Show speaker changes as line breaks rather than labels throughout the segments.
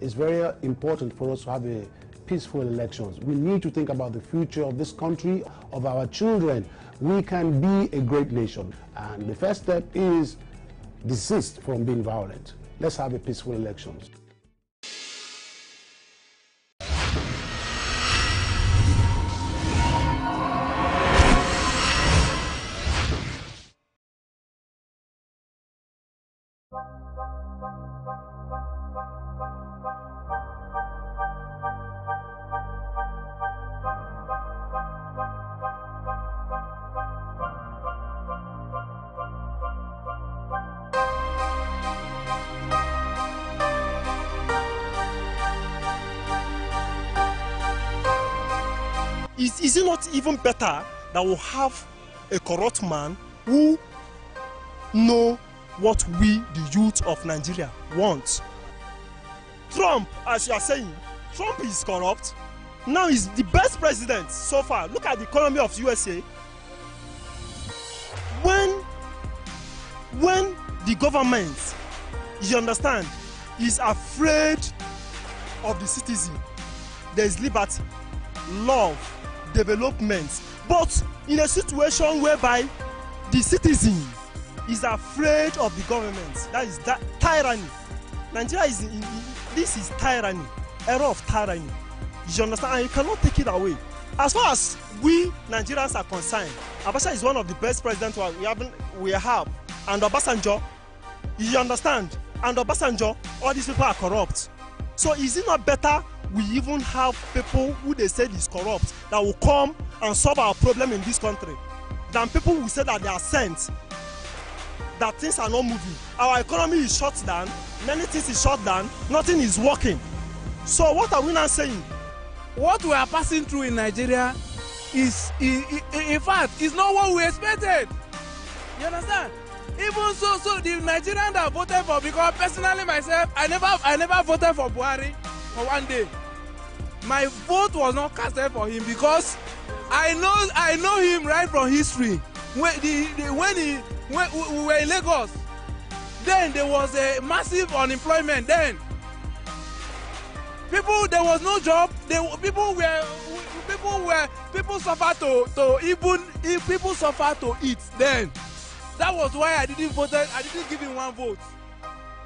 It's very important for us to have a peaceful elections. We need to think about the future of this country, of our children. We can be a great nation. And the first step is desist from being violent. Let's have a peaceful elections.
Is it not even better that we have a corrupt man who know what we, the youth of Nigeria, want? Trump, as you are saying, Trump is corrupt. Now he's the best president so far. Look at the economy of USA. When the government, you understand, is afraid of the citizen, there is liberty, love, development. But in a situation whereby the citizen is afraid of the government, that is that tyranny. Nigeria is this is tyranny, era of tyranny. You understand? And you cannot take it away. As far as we Nigerians are concerned, Abacha is one of the best presidents we have. And Obasanjo, you understand? And Obasanjo, all these people are corrupt. So is it not better we even have people who they said is corrupt that will come and solve our problem in this country than people who say that they are sent, that things are not moving? Our economy is shut down, many things is shut down, nothing is working. So what are we now saying?
What we are passing through in Nigeria is, in fact, is not what we expected. You understand? Even so the Nigerian that voted for, because personally myself, I never voted for Buhari for one day. My vote was not casted for him because I know him right from history. When we were in Lagos, then there was a massive unemployment. Then there was no job. People suffer to eat. Then that was why I didn't give him one vote.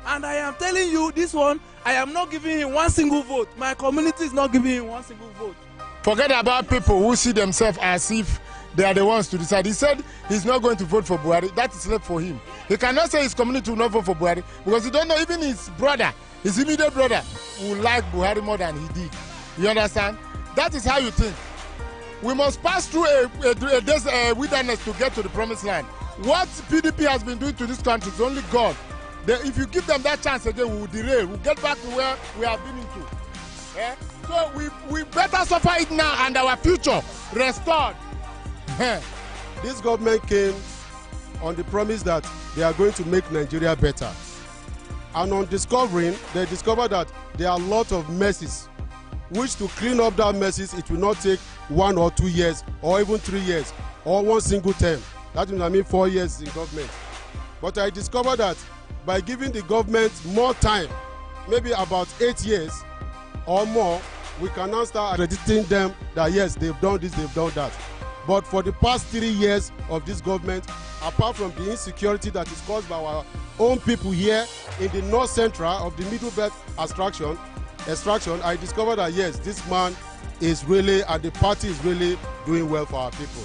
And I am telling you, this one, I am not giving him one single vote. My community is not giving him one single vote.
Forget about people who see themselves as if they are the ones to decide. He said he's not going to vote for Buhari. That is left for him. He cannot say his community will not vote for Buhari because he don't know even his brother, his immediate brother, will like Buhari more than he did. You understand? That is how you think. We must pass through a wilderness to get to the promised land. What PDP has been doing to this country is only God. If you give them that chance again, we will derail. We'll get back to where we have been into. Yeah? So we better suffer it now and our future restored.
This government came on the promise that they are going to make Nigeria better. And on discovering, they discovered that there are a lot of messes, which to clean up that messes, it will not take 1 or 2 years, or even 3 years, or one single term. That means 4 years in government. But I discovered that by giving the government more time, maybe about 8 years or more, we can now start accrediting them that yes, they've done this, they've done that. But for the past 3 years of this government, apart from the insecurity that is caused by our own people here in the north central of the Middle Belt extraction, I discovered that yes, this man is really, and the party is really doing well for our people.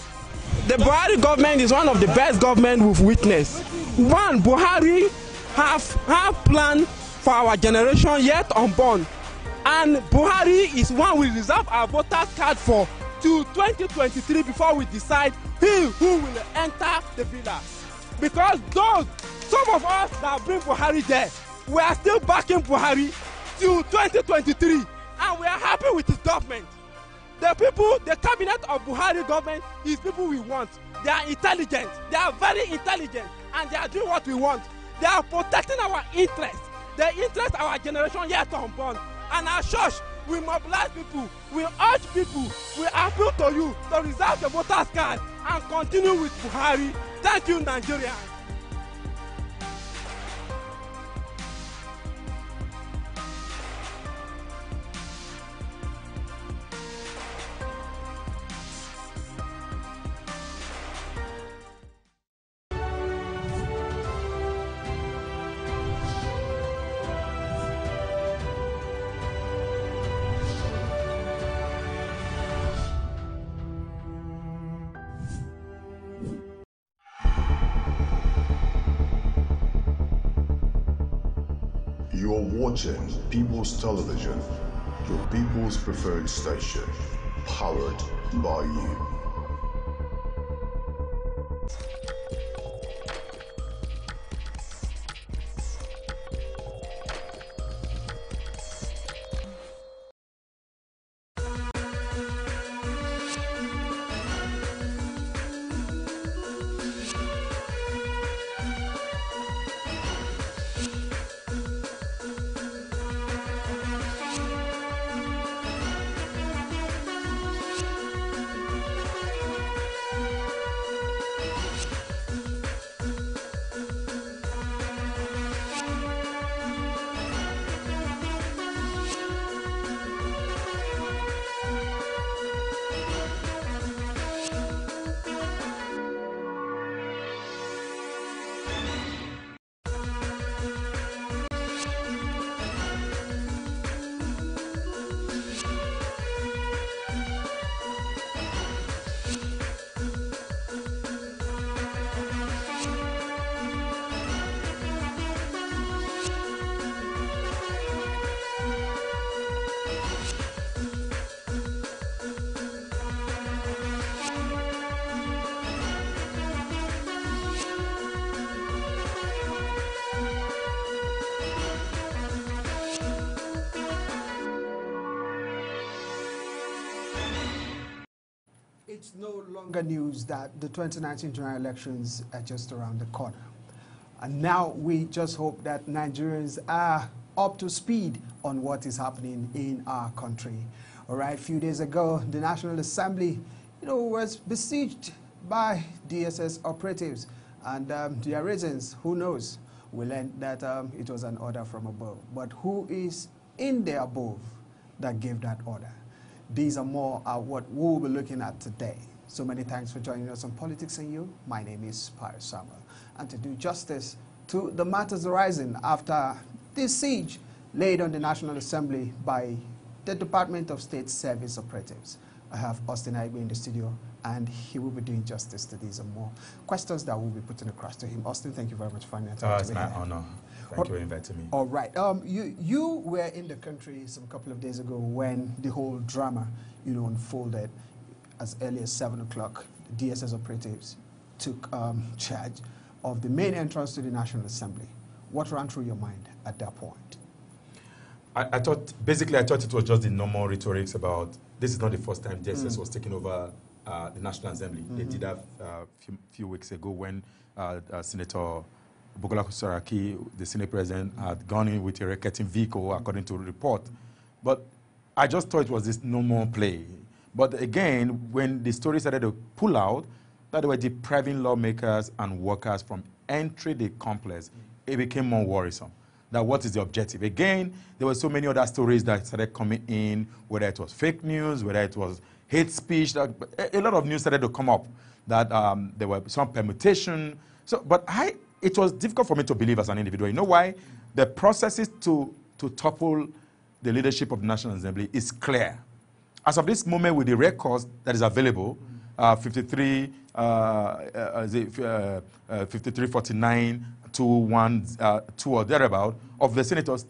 The Buhari government is one of the best government we've witnessed. One, Buhari have plan for our generation yet unborn, and Buhari is one we reserve our voters card for till 2023 before we decide who will enter the villas. Because some of us that bring Buhari there, we are still backing Buhari till 2023, and we are happy with his government. The cabinet of Buhari government is people we want. They are intelligent, they are very intelligent, and they are doing what we want. They are protecting our interests, the interest of our generation yet unborn. And our church, we mobilize people, we urge people, we appeal to you to reserve the voters card and continue with Buhari. Thank you, Nigeria.
You're watching People's Television, your people's preferred station, powered by you.
It's no longer news that the 2019 general elections are just around the corner. And now we just hope that Nigerians are up to speed on what is happening in our country. All right, a few days ago, the National Assembly, was besieged by DSS operatives. And their reasons, who knows? We learned that it was an order from above. But who is in the above that gave that order? These are more what we'll be looking at today. So many thanks for joining us on Politics and You. My name is Pius Samuel. And to do justice to the matters arising after this siege laid on the National Assembly by the Department of State Service operatives, I have Austin Aigbe in the studio, and he will be doing justice to these and more questions that we'll be putting across to him. Austin, thank you very much for finding time to be here.
It's my honor. Thank you for inviting me.
All right. You were in the country some couple of days ago when the whole drama, unfolded. As early as 7 o'clock, the DSS operatives took charge of the main entrance to the National Assembly. What ran through your mind at that point?
I thought it was just the normal rhetorics about this is not the first time DSS was taking over the National Assembly. They did that a few weeks ago when Senator Bukola Saraki, the Senate President, had gone in with a racketing vehicle, according to the report. But I just thought it was this normal play. But again, when the story started to pull out, that they were depriving lawmakers and workers from entering the complex, it became more worrisome. That what is the objective? Again, there were so many other stories that started coming in, whether it was fake news, whether it was hate speech. A lot of news started to come up that there were some permutation. But it was difficult for me to believe as an individual. You know why? The processes to topple the leadership of the National Assembly is clear. As of this moment, with the records that is available, 5349 to 2 or thereabout of the senators,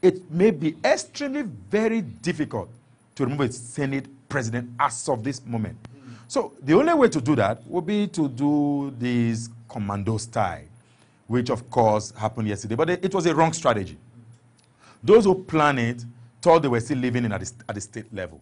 it may be extremely very difficult to remove a Senate president as of this moment. So the only way to do that would be to do this commando style, which of course happened yesterday, but it was a wrong strategy. Those who planned it thought they were still living at the state level.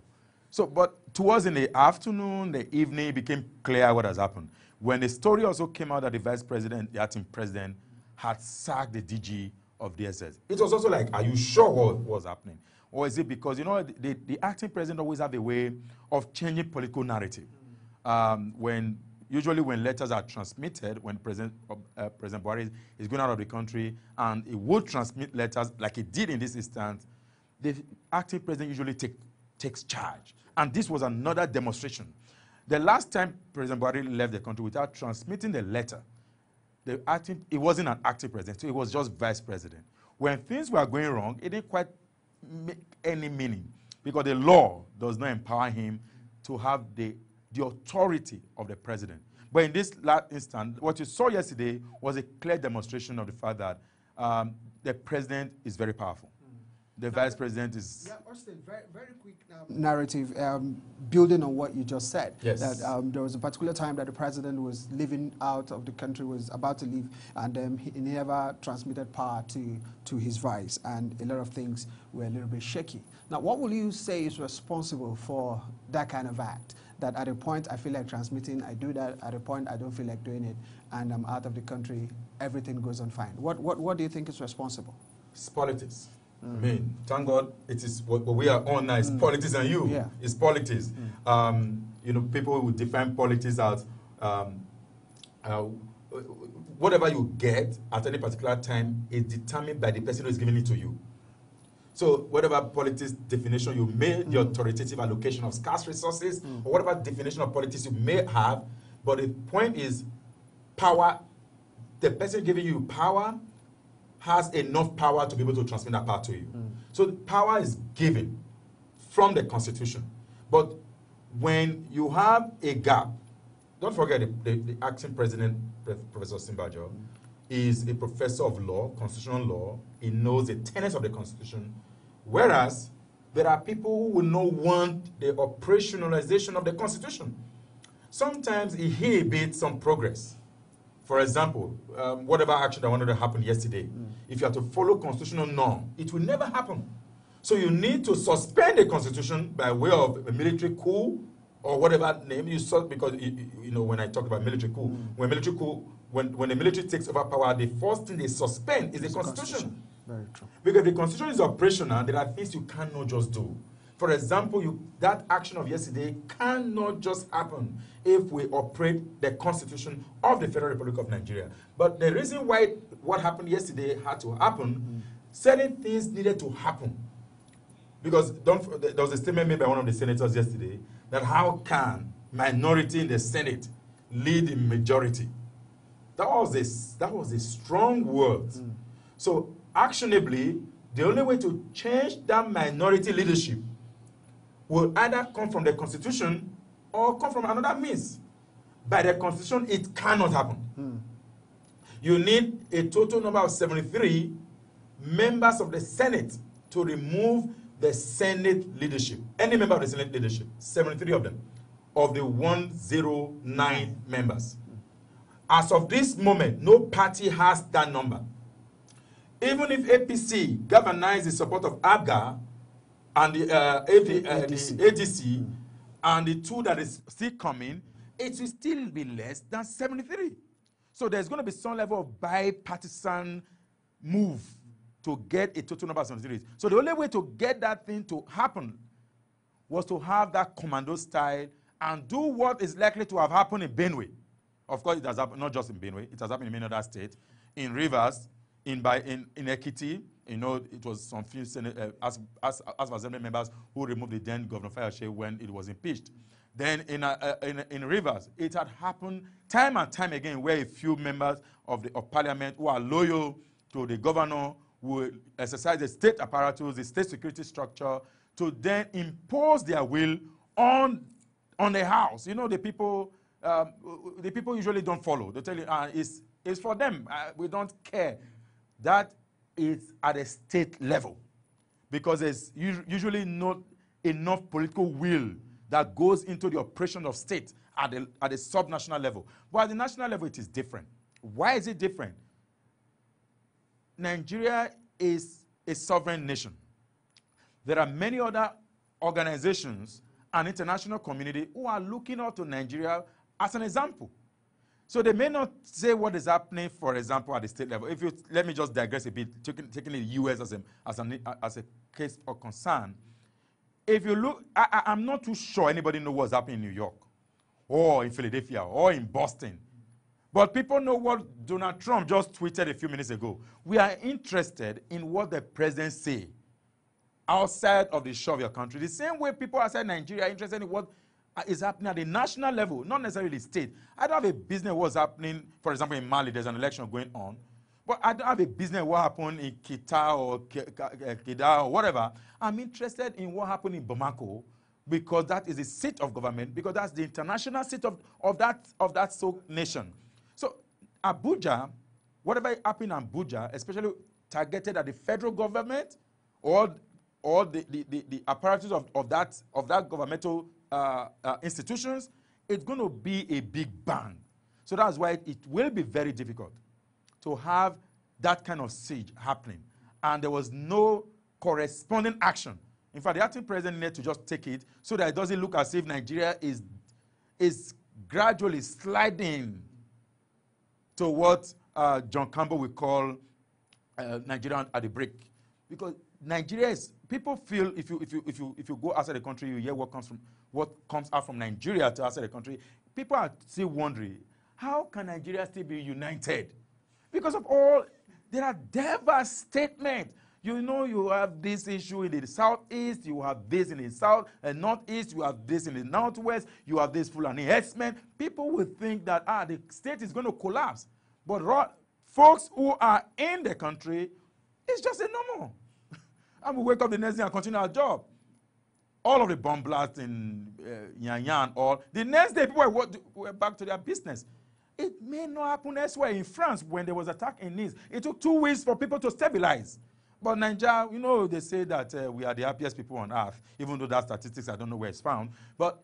But towards in the afternoon, the evening, it became clear what has happened. When the story also came out that the vice president, the acting president, had sacked the DG of DSS, it was also like, are you sure what was happening? Or is it because, the acting president always have a way of changing political narrative. Usually when letters are transmitted, when President Buhari is going out of the country, and he would transmit letters like he did in this instance, the acting president usually takes charge. And this was another demonstration. The last time President Buhari left the country without transmitting the letter, it wasn't an acting president, so it was just vice president. When things were going wrong, it didn't quite make any meaning because the law does not empower him to have the authority of the president. But in this last instance, what you saw yesterday was a clear demonstration of the fact that the president is very powerful. The vice president is...
Yeah, Austin, very quick narrative, building on what you just said.
Yes.
That there was a particular time that the president was leaving out of the country, was about to leave, and he never transmitted power to his vice, and a lot of things were a little bit shaky. Now, what will you say is responsible for that kind of act? That at a point I feel like transmitting, I do that, at a point I don't feel like doing it, and I'm out of the country, everything goes on fine. What do you think is responsible?
It's politics. I mean, thank God it is what we are on now is politics and you.
Yeah.
It's politics. You know, people will define politics as whatever you get at any particular time is determined by the person who is giving it to you. So whatever politics definition you made, the authoritative allocation of scarce resources, or whatever definition of politics you may have, but the point is power, the person giving you power has enough power to be able to transmit that power to you. So the power is given from the Constitution. But when you have a gap, don't forget the acting president, Professor Osinbajo, is a professor of law, constitutional law. He knows the tenets of the Constitution. Whereas there are people who will not want the operationalization of the Constitution. Sometimes it inhibits some progress. For example, whatever action that wanted to happen yesterday, if you have to follow constitutional norm, it will never happen. So you need to suspend the Constitution by way of a military coup or whatever name you saw, because you know when I talk about military coup, when the military takes over power, the first thing they suspend is the Constitution.
Very true.
Because the Constitution is operational, there are things you cannot just do. For example, that action of yesterday cannot just happen if we operate the Constitution of the Federal Republic of Nigeria. But the reason why what happened yesterday had to happen, certain things needed to happen. Because there was a statement made by one of the senators yesterday that how can minority in the Senate lead in majority? That was a strong word. So actionably, the only way to change that minority leadership will either come from the Constitution or come from another means. By the Constitution, it cannot happen. You need a total number of 73 members of the Senate to remove the Senate leadership. Any member of the Senate leadership, 73 of them, of the 109 members. As of this moment, no party has that number. Even if APC galvanizes the support of ABGA and the ADC and the two that is still coming, it will still be less than 73. So there's going to be some level of bipartisan move to get a total number of 73. So the only way to get that thing to happen was to have that commando style and do what is likely to have happened in Benue. Of course, it has happened not just in Benue, it has happened in many other states, in Rivers, in Ekiti. You know, it was some few as assembly members who removed the then Governor Fayose when it was impeached. Then in Rivers, it had happened time and time again where a few members of parliament who are loyal to the governor will exercise the state apparatus, the state security structure, to then impose their will on the house. You know, the people usually don't follow. They tell you, it's for them. We don't care. That is at a state level, because there's usually not enough political will that goes into the operation of state at a subnational level. But at the national level, it is different. Why is it different? Nigeria is a sovereign nation. There are many other organizations and international community who are looking up to Nigeria as an example. So they may not say what is happening, for example, at the state level. Let me just digress a bit, taking the U.S. as a case of concern. If you look, I'm not too sure anybody knows what's happening in New York or in Philadelphia or in Boston. But people know what Donald Trump just tweeted a few minutes ago. We are interested in what the president say outside of the shore of your country. The same way people outside Nigeria are interested in what is happening at the national level, not necessarily the state. I don't have a business what's happening, for example, in Mali, there's an election going on. But I don't have a business what happened in Kita or Kida or whatever. I'm interested in what happened in Bamako, because that is the seat of government, because that's the international seat of that nation. So Abuja, whatever happened in Abuja, especially targeted at the federal government or the apparatus of that governmental institutions, it's going to be a big bang. So that's why it will be very difficult to have that kind of siege happening. And there was no corresponding action. In fact, the acting president needed to just take it so that it doesn't look as if Nigeria is gradually sliding to what John Campbell will call Nigeria at the brink. Because Nigeria is, people feel if you go outside the country, you hear what comes out from Nigeria to outside the country. People are still wondering, how can Nigeria still be united? Because of all, there are diverse statements. You know, you have this issue in the southeast, you have this in the south and northeast, you have this in the northwest, you have this Fulani herdsmen. People will think that the state is going to collapse. But folks who are in the country, it's just a normal. And we wake up the next day and continue our job. All of the bomb blasts in Yanyan, all the next day people were back to their business. It may not happen elsewhere. In France, when there was an attack in Nice, it took 2 weeks for people to stabilize. But Nigeria, you know, they say that we are the happiest people on earth, even though that statistics, I don't know where it's found. But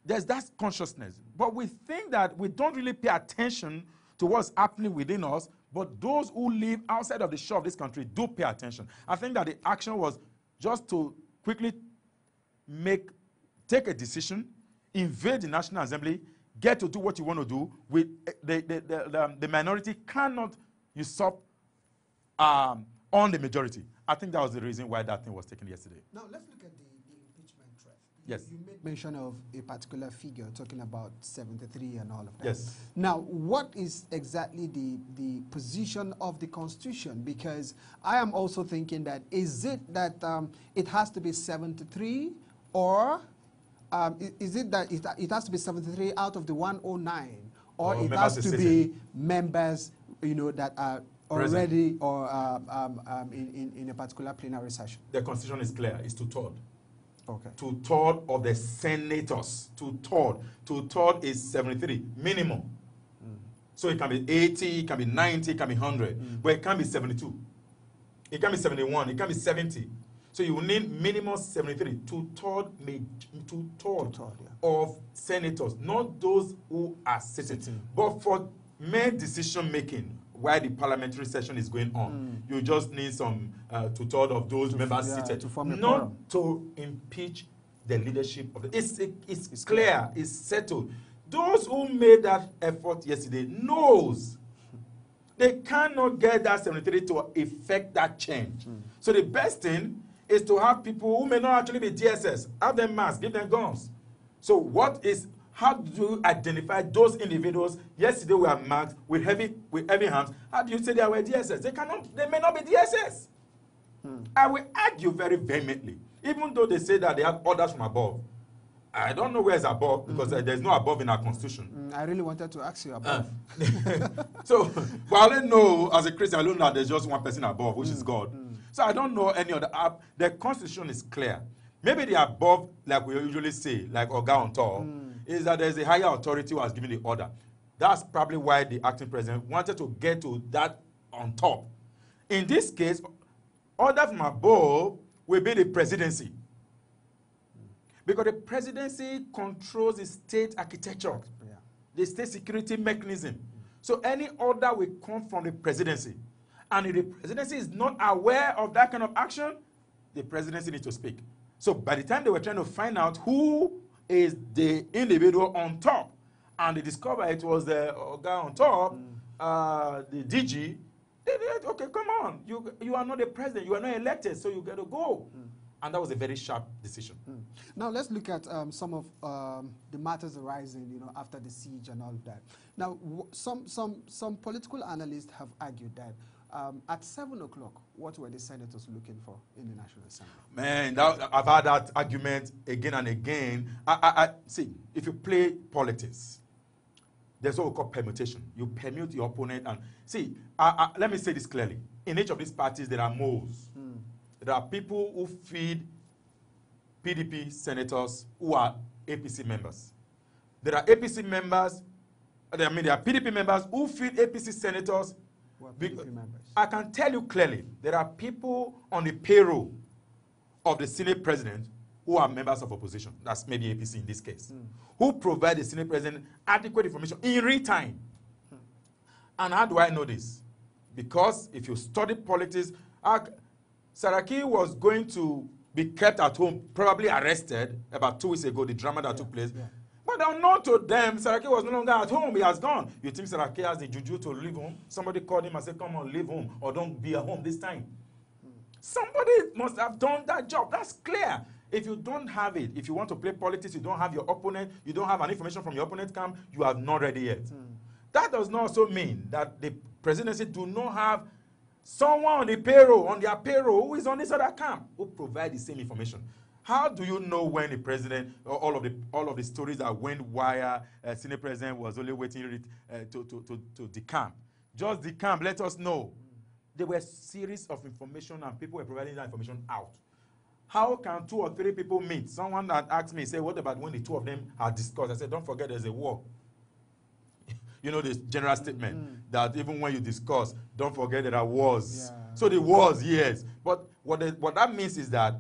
there's that consciousness. But we think that we don't really pay attention to what's happening within us, but those who live outside of the shore of this country do pay attention. I think that the action was just to quickly take a decision, invade the National Assembly, get to do what you want to do. With the minority cannot usurp on the majority. I think that was the reason why that thing was taken yesterday.
Now, let's look at the impeachment threat.
Yes.
You made mention of a particular figure, talking about 73 and all of that.
Yes.
Now, what is exactly the position of the Constitution? Because I am also thinking that, is it that it has to be 73, or is it that it has to be 73 out of the 109, or it has to be members, you know, that are already or in a particular plenary session?
The Constitution is clear. It's 2/3.
Okay.
2/3 of the senators. 2/3. 2/3 is 73 minimum. So it can be 80, it can be 90, it can be 100, but it can be 72. It can be 71. It can be 70. So you need minimum 73. 2/3 of senators, not those who are sitting. But for mere decision making, while the parliamentary session is going on, you just need some 2/3 of those members seated, not to impeach the leadership of the. It's clear, it's settled. Those who made that effort yesterday knows they cannot get that 73 to effect that change. So the best thing is to have people who may not actually be DSS, have them masked, give them guns. So how do you identify those individuals? Yesterday we were marked with heavy hands. How do you say they were DSS? They may not be DSS. I will argue very vehemently, even though they say that they have orders from above. I don't know where is above, because there's no above in our Constitution.
I really wanted to ask you above.
So, but I don't know, as a Christian, I don't know that there's just one person above, which is God. So I don't know any other. The Constitution is clear. Maybe the above, like we usually say, like Oga on top, is that there's a higher authority who has given the order. That's probably why the acting president wanted to get to that on top. In this case, order from above will be the presidency. Because the presidency controls the state architecture, the state security mechanism. So any order will come from the presidency. And if the presidency is not aware of that kind of action, the presidency needs to speak. So by the time they were trying to find out who is the individual on top, and they discovered it was the guy on top, the DG, they said, okay, come on, you are not the president, you are not elected, so you got to go. And that was a very sharp decision.
Now let's look at some of the matters arising, you know, after the siege and all of that. Now, some political analysts have argued that at 7 o'clock, what were the senators looking for in the National Assembly?
Man, I've had that argument again and again. See, if you play politics, there's what we call permutation. You permute your opponent. And see, let me say this clearly. In each of these parties, there are moles. There are people who feed PDP senators who are APC members. There are APC members, there are PDP members who feed APC senators I can tell you clearly, there are people on the payroll of the Senate president who are members of opposition. That's maybe APC in this case, who provide the Senate president adequate information in real time. And how do I know this? Because if you study politics, Saraki was going to be kept at home, probably arrested about 2 weeks ago, the drama that took place. But unknown to them, Saraki was no longer at home. He has gone. You think Saraki has the juju to leave home? Somebody called him and said, come on, leave home, or don't be at home this time. Somebody must have done that job. That's clear. If you don't have it, if you want to play politics, you don't have your opponent, you don't have an information from your opponent camp, you are not ready yet. That does not also mean that the presidency do not have someone on the payroll, on their payroll, who is on this other camp, who provide the same information. How do you know when the president, all of the stories that went wire, Senate president was only waiting to decamp? Just decamp, let us know. There were a series of information and people were providing that information out. How can 2 or 3 people meet? Someone that asked me, say, what about when the 2 of them had discussed? I said, don't forget there's a war. You know this general statement that even when you discuss, don't forget there are wars. So the wars, yes. But what that means is that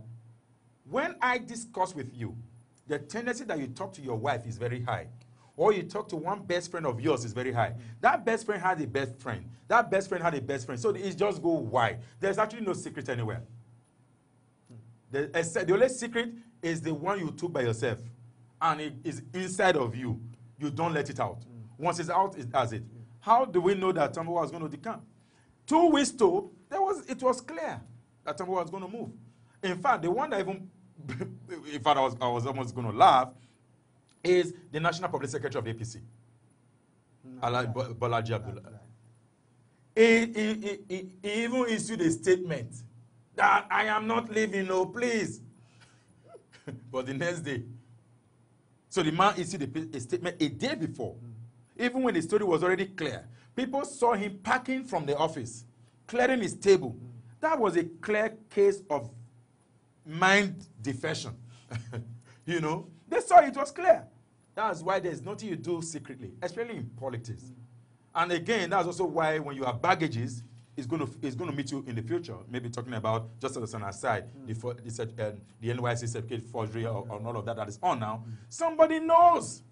when I discuss with you, the tendency that you talk to your wife is very high. Or you talk to one best friend of yours is very high. That best friend had a best friend. That best friend had a best friend. So it just go wide. There's actually no secret anywhere. The only secret is the one you took by yourself. And it is inside of you. You don't let it out. Once it's out, it has it. How do we know that Tambo was going to decamp? 2 weeks to, it was clear that Tambo was going to move. In fact, the one that even, in fact, I was almost going to laugh, is the National Public Secretary of the APC, Bolaji Abdullah. He even issued a statement that I am not leaving, no, please. But the next day, so the man issued a statement a day before. Even when the story was already clear, people saw him packing from the office, clearing his table. That was a clear case of mind defection. You know, they saw it was clear. That's why there's nothing you do secretly, especially in politics. And again, that's also why when you have baggages, it's going to meet you in the future. Maybe talking about, just as an aside, the NYSC certificate forgery or all of that is on now. Somebody knows.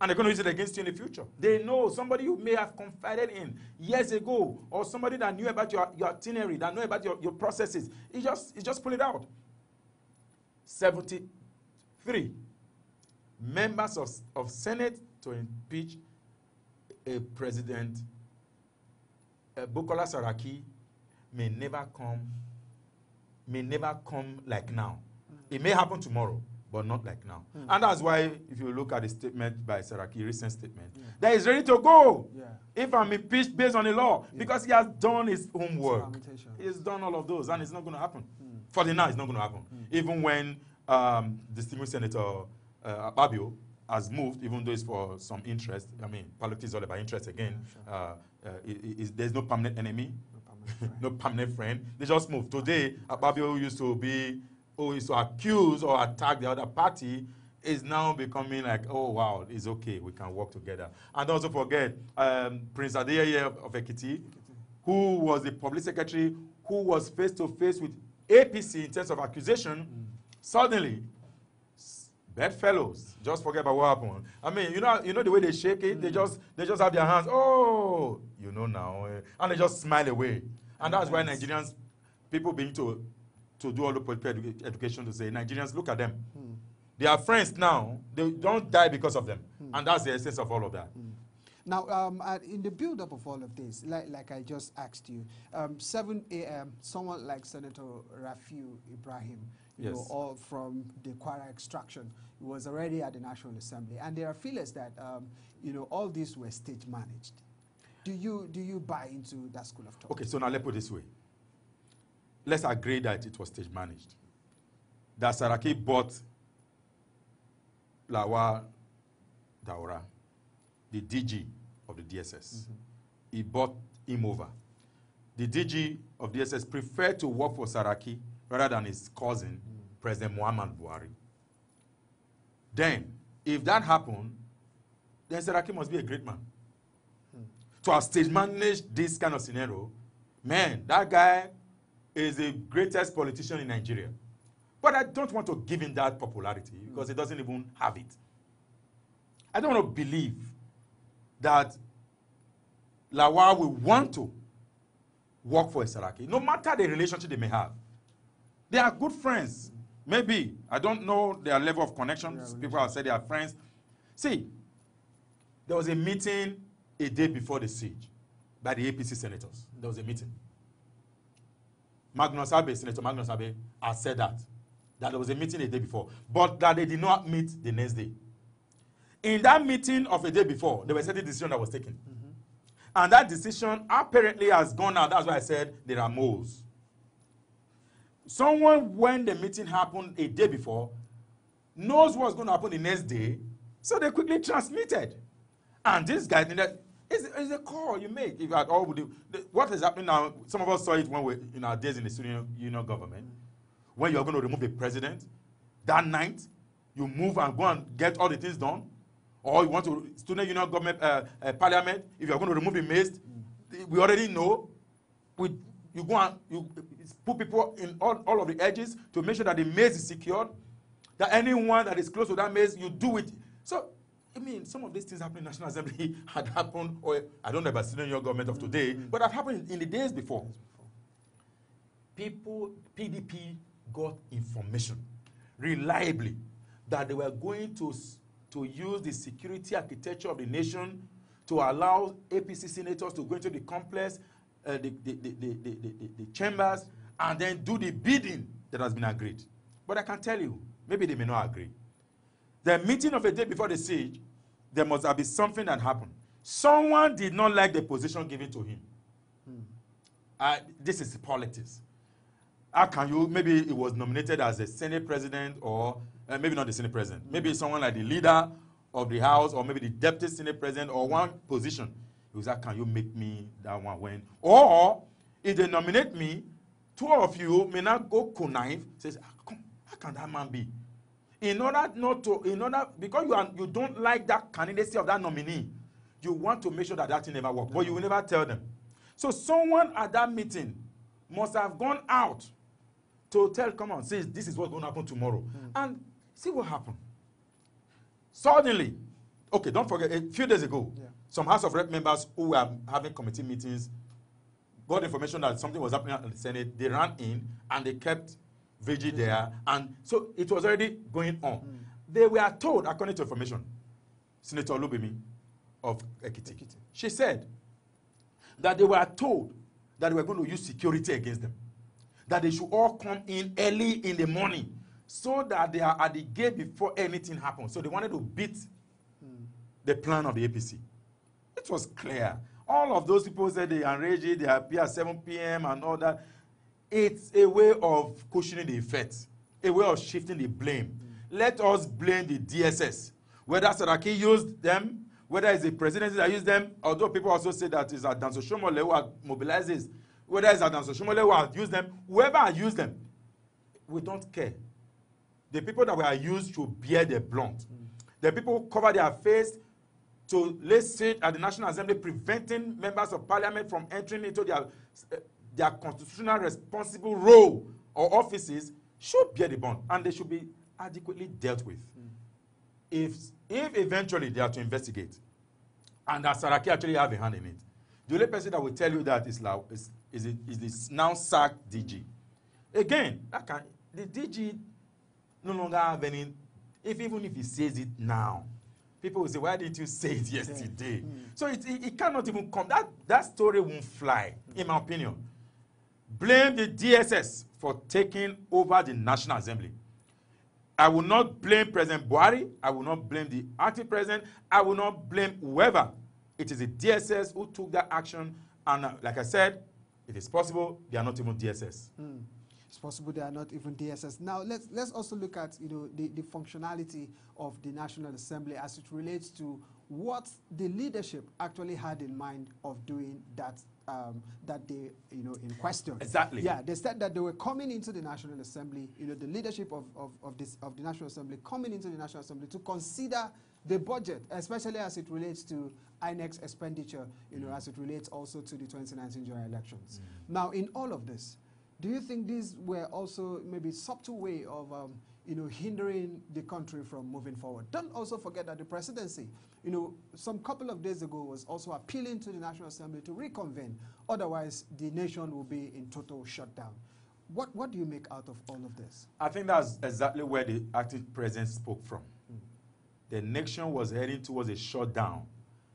And they're going to use it against you in the future. They know somebody you may have confided in years ago, or somebody that knew about your itinerary, that knew about your processes. He just pull it out. 73 members of Senate to impeach a president. Bukola Saraki may never come like now. It may happen tomorrow, but not like now. And that's why, if you look at the statement by Saraki, recent statement, that he's ready to go if I'm impeached based on the law, because he has done his homework. He's done all of those, and it's not going to happen. For the now, it's not going to happen. Even when distinguished Senator Akpabio has moved, even though it's for some interest. I mean, politics is all about interest again. There's no permanent enemy, no permanent friend. They just moved. Today, Akpabio used to accuse or attack the other party, is now becoming like, oh, wow, it's okay, we can work together. And don't also forget, Prince Adeyeye of Ekiti, who was the public secretary, who was face-to-face with APC in terms of accusation, suddenly, bedfellows, just forget about what happened. I mean, you know the way they shake it, they just have their hands, oh, you know now, and they just smile away. And that's why Nigerians, people being to do all the political education, to say, Nigerians, look at them. They are friends now. They don't die because of them. And that's the essence of all of that.
Now, in the build-up of all of this, like I just asked you, 7 a.m., someone like Senator Rafiu Ibrahim, you know, all from the Kwara extraction, was already at the National Assembly. And there are feelers that, you know, all these were stage-managed. Do you buy into that school of thought? Okay, so now let's put it this way. Let's agree that it was stage-managed. That Saraki bought Lawal Daura, the DG of the DSS. He bought him over. The DG of DSS preferred to work for Saraki rather than his cousin, President Muhammad Buhari. Then, if that happened, then Saraki must be a great man.
to have stage managed this kind of scenario, man, that guy is the greatest politician in Nigeria. But I don't want to give him that popularity because he doesn't even have it. I don't want to believe that Lawal will want to work for a Saraki, no matter the relationship they may have. They are good friends. Maybe. I don't know their level of connections. People have said they are friends. See, there was a meeting a day before the siege by the APC senators. There was a meeting. Senator Magnus Abe has said that there was a meeting a day before, but that they did not meet the next day. In that meeting of a day before, there was a decision that was taken. And that decision apparently has gone out. That's why I said there are moles. Someone, when the meeting happened a day before, knows what's going to happen the next day, so they quickly transmitted. And this guy, it's a call you make. If at all, what is happening now, some of us saw it when we in our days in the student union government, when you're going to remove the president, that night, you move and go and get all the things done. Or you want to, student union government, parliament, if you're going to remove the mace, we already know. You go and you put people in all of the edges to make sure that the maze is secured, that anyone that is close to that maze, you do it. So, I mean, some of these things happening in National Assembly had happened, or I don't know about student union government of today, but have happened in the days before. People, PDP got information reliably that they were going to use the security architecture of the nation to allow APC senators to go into the complex, the chambers, and then do the bidding that has been agreed. But I can tell you, maybe they may not agree. The meeting of a day before the siege, there must have been something that happened. Someone did not like the position given to him. This is politics. How can you, maybe it was nominated as a Senate president, or maybe not the Senate president, maybe someone like the leader of the House, or maybe the deputy Senate president, or one position. He was like, can you make me that one when? Or, if they nominate me, two of you may not go connive, says, come, how can that man be? Because you don't like that candidacy of that nominee, you want to make sure that thing never works, but you will never tell them. So someone at that meeting must have gone out to tell, come on, say this is what's going to happen tomorrow. And see what happened. Suddenly, okay, don't forget, a few days ago, some House of Rep members who were having committee meetings got information that something was happening in the Senate. They ran in and they kept vigil there. And so it was already going on. They were told, according to information, Senator Olubimi of Ekiti, she said that they were told that they were going to use security against them, that they should all come in early in the morning so that they are at the gate before anything happens. So they wanted to beat the plan of the APC. It was clear. All of those people said they enraged it, they appear at 7 p.m. and all that. It's a way of cushioning the effect, a way of shifting the blame. Let us blame the DSS. Whether Saraki used them, whether it's the presidency that used them, although people also say that it's Adanso Shomole who mobilizes, whether it's Adanso Shomole who has used them, whoever has used them, we don't care. The people that were used should bear the blunt. The people who cover their face to lay siege at the National Assembly, preventing members of parliament from entering into their constitutional responsible role or offices, should bear the brunt, and they should be adequately dealt with. If eventually they are to investigate, and that Saraki actually have a hand in it, the only person that will tell you that is this now sacked DG. Again, the DG no longer have any, even if he says it now, people will say, why didn't you say it yesterday? So it cannot even come. That story won't fly, in my opinion. Blame the DSS for taking over the National Assembly. I will not blame President Buhari. I will not blame the acting president. I will not blame whoever. It is the DSS who took that action. And like I said, it is possible they are not even DSS.
It's possible they are not even DSS. Now, let's also look at the functionality of the National Assembly as it relates to what the leadership actually had in mind of doing that that they, in question.
Exactly.
Yeah, they said that they were coming into the National Assembly, the leadership of the National Assembly coming into the National Assembly to consider the budget, especially as it relates to INEC's expenditure, as it relates also to the 2019 general elections. Now, in all of this, do you think these were also maybe subtle way of, hindering the country from moving forward? Don't also forget that the presidency, some couple of days ago was also appealing to the National Assembly to reconvene. Otherwise, the nation will be in total shutdown. What do you make out of all of this?
I think that's exactly where the acting president spoke from. The nation was heading towards a shutdown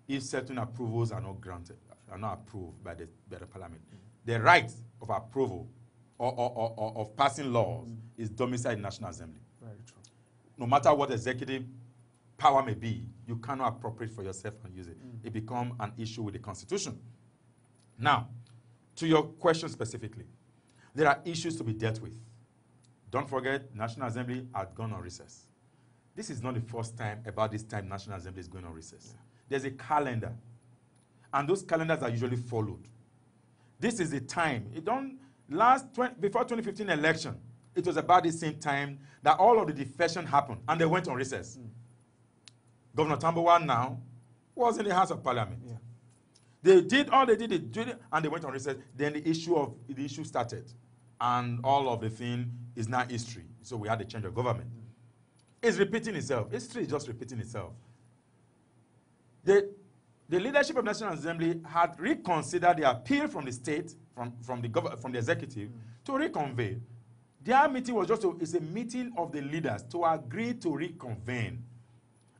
if certain approvals are not granted, are not approved by the parliament. The right of approval or of passing laws is domiciled in the National Assembly.
Very true.
No matter what executive power may be, you cannot appropriate for yourself and use it. It becomes an issue with the Constitution. Now, to your question specifically, there are issues to be dealt with. Don't forget, National Assembly had gone on recess. This is not the first time about this time National Assembly is going on recess. There's a calendar, and those calendars are usually followed. This is the time. Before 2015 election, it was about the same time that all of the defection happened, and they went on recess. Governor Tambuwal now was in the House of Parliament.
Yeah.
They did all they did, and they went on recess. Then the issue started, and all of the thing is now history. So we had a change of government. It's repeating itself. History is just repeating itself. The leadership of National Assembly had reconsidered the appeal from the state, from the executive, to reconvene. Their meeting was it's a meeting of the leaders to agree to reconvene,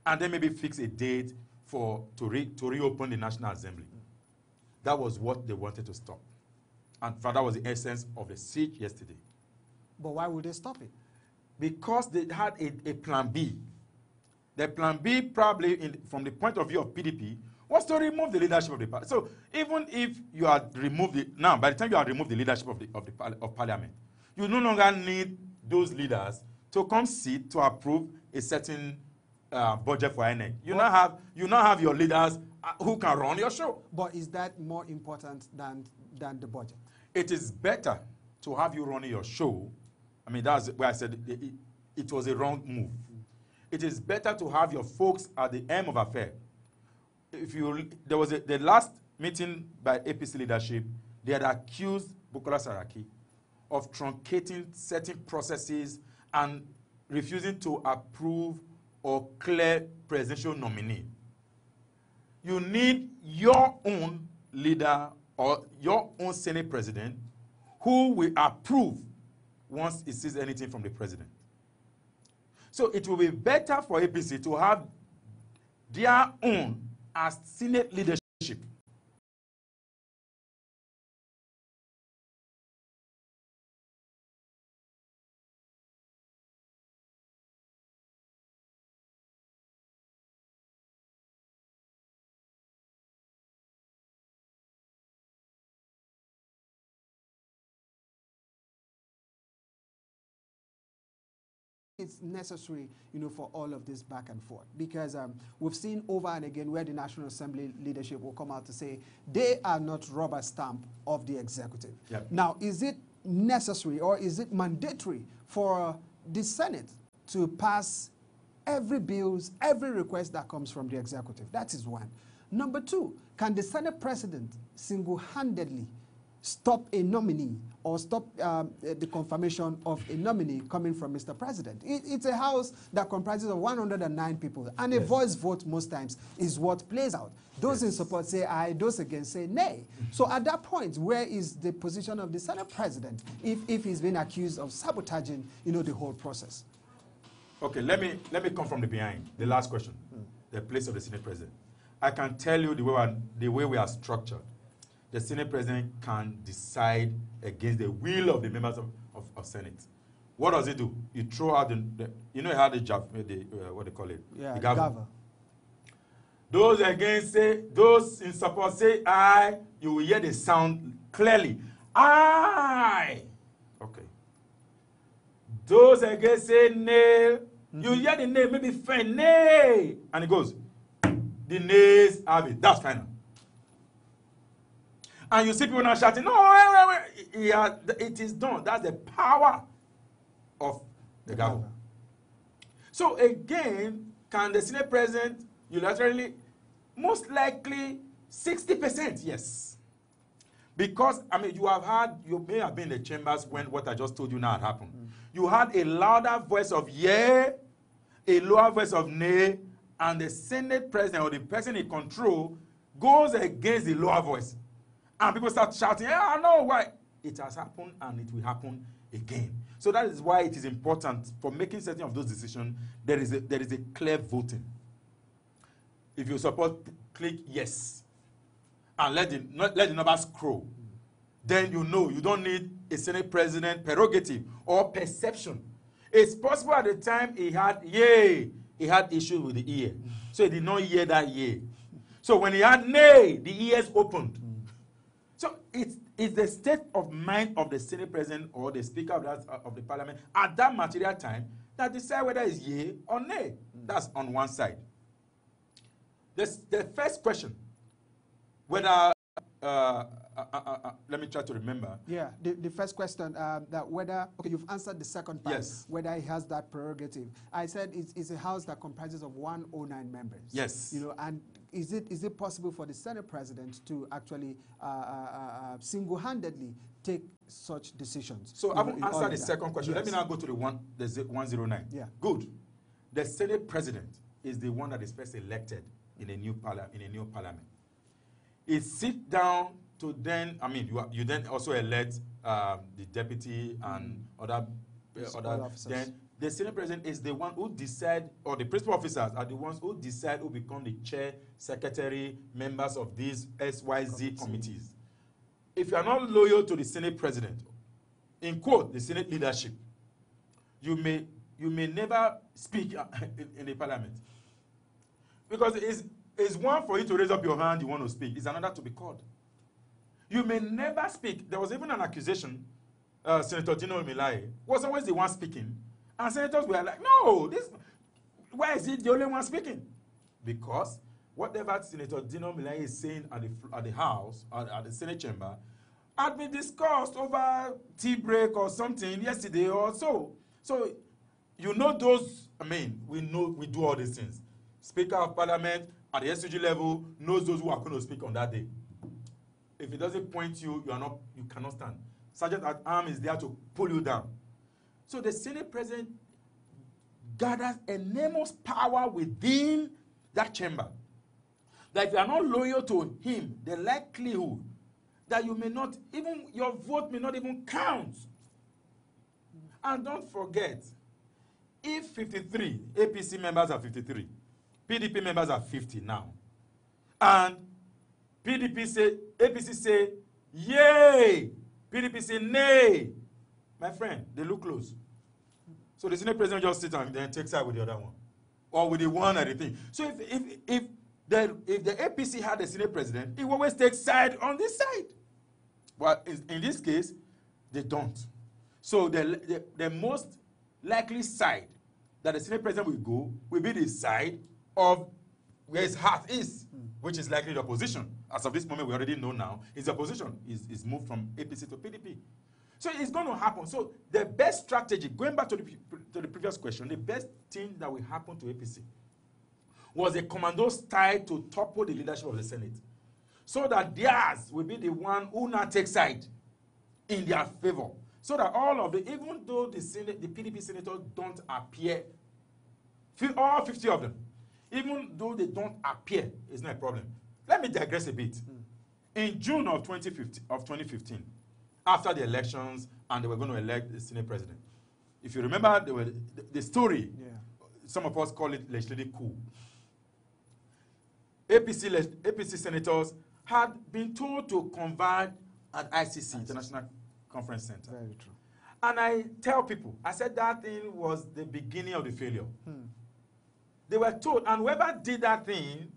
and then maybe fix a date to reopen the National Assembly. That was what they wanted to stop. And that was the essence of the siege yesterday.
But why would they stop it?
Because they had a plan B. The plan B, probably from the point of view of PDP, was to remove the leadership of the party. So even if you had removed by the time you had removed the leadership of Parliament, you no longer need those leaders to come sit to approve a certain budget for INEC. You now have your leaders who can run your show.
But is that more important than the budget?
It is better to have you running your show. I mean, that's where I said it was a wrong move. It is better to have your folks at the end of affair. There was the last meeting by APC leadership, they had accused Bukola Saraki of truncating certain processes and refusing to approve or clear presidential nominee. You need your own leader or your own Senate president who will approve once he sees anything from the president. So it will be better for APC to have their own as Senate leadership.
It's necessary, for all of this back and forth, because we've seen over and again where the National Assembly leadership will come out to say they are not rubber stamp of the executive.
Yep.
Now, is it necessary or is it mandatory for the Senate to pass every request that comes from the executive? That is one. Number two, can the Senate president single-handedly stop a nominee or stop the confirmation of a nominee coming from Mr. President? It's a house that comprises of 109 people, and a voice vote most times is what plays out. Those in support say aye, those against say nay. So at that point, where is the position of the Senate President if he's been accused of sabotaging, the whole process?
Okay, let me come from the behind. The last question, the place of the Senate President. I can tell you the way we are structured. The Senate President can decide against the will of the members of Senate. What does he do? You throw out you know how what they call it?
Yeah,
the
gavel.
Those against those in support say aye. You will hear the sound clearly. Aye. Okay. Those against say nay. You hear the nay, maybe faint nay, and it goes. The nays have it. That's final. And you see people now shouting, no, wait. Yeah, it is done. That's the power of the gavel. So again, can the Senate President unilaterally? Most likely 60%, yes. Because, I mean, you may have been in the chambers when what I just told you now had happened. You had a louder voice of yea, a lower voice of nay, and the Senate President or the person in control goes against the lower voice. And people start shouting, I know why. It has happened and it will happen again. So that is why it is important for making certain of those decisions, there is a clear voting. If you support, click yes. And let the numbers scroll. Then you know you don't need a Senate President prerogative or perception. It's possible at the time he had issues with the ear. So he did not hear that yea. So when he had nay, the ears opened. So it's the state of mind of the Senate President or the Speaker of the Parliament at that material time that decide whether it's yea or nay. That's on one side. The first question, whether, let me try to remember.
Yeah, the first question, that whether, okay, you've answered the second part,
yes,
whether he has that prerogative. I said it's a house that comprises of 109 members.
Yes.
You know, and is it possible for the Senate President to actually single-handedly take such decisions?
So I haven't answered the second question. Yes. Let me now go to the 109.
Yeah.
Good. The Senate President is the one that is first elected in a new parliament. It sits down to then, I mean, you then also elect the deputy and other
officers.
Then the Senate President is the one who decide, or the principal officers are the ones who decide who become the chair, secretary, members of these SYZ committees. If you are not loyal to the Senate President, in quote, the Senate leadership, you may never speak in the parliament. Because it's one for you to raise up your hand, you want to speak. It's another to be called. You may never speak. There was even an accusation, Senator Dino Melaye was always the one speaking. And senators were like, no, why is he the only one speaking? Because whatever Senator Dino Melaye is saying at the House, at the Senate chamber, had been discussed over tea break or something yesterday or so. So, you know those, I mean, we do all these things. Speaker of Parliament at the SUG level knows those who are going to speak on that day. If it doesn't point you, you cannot stand. Sergeant at Arms is there to pull you down. So the Senate President gathers enormous power within that chamber. That if you are not loyal to him, the likelihood that you may not, even your vote may not even count. And don't forget, if 53 APC members are 53, PDP members are 50 now, and APC say, yay, PDP say, nay, my friend, they look close. So the Senate President just sits and then takes side with the other one, or with the one and the thing. So if the APC had a Senate President, it always takes side on this side. But in this case, they don't. So the most likely side that the Senate President will go will be the side of where his heart is, which is likely the opposition. As of this moment, we already know now, his opposition is moved from APC to PDP. So it's going to happen. So the best strategy, going back to the previous question, the best thing that will happen to APC was a commando style to topple the leadership of the Senate, so that theirs will be the one who now takes side in their favor. So that all of even though the PDP senators don't appear, all 50 of them, even though they don't appear, it's not a problem. Let me digress a bit. In June of 2015, after the elections, and they were going to elect the Senate President, if you remember, the story, some of us call it legislative coup. APC senators had been told to convert at ICC, International Conference Center.
Very true.
And I tell people, I said that thing was the beginning of the failure. They were told, and whoever did that thing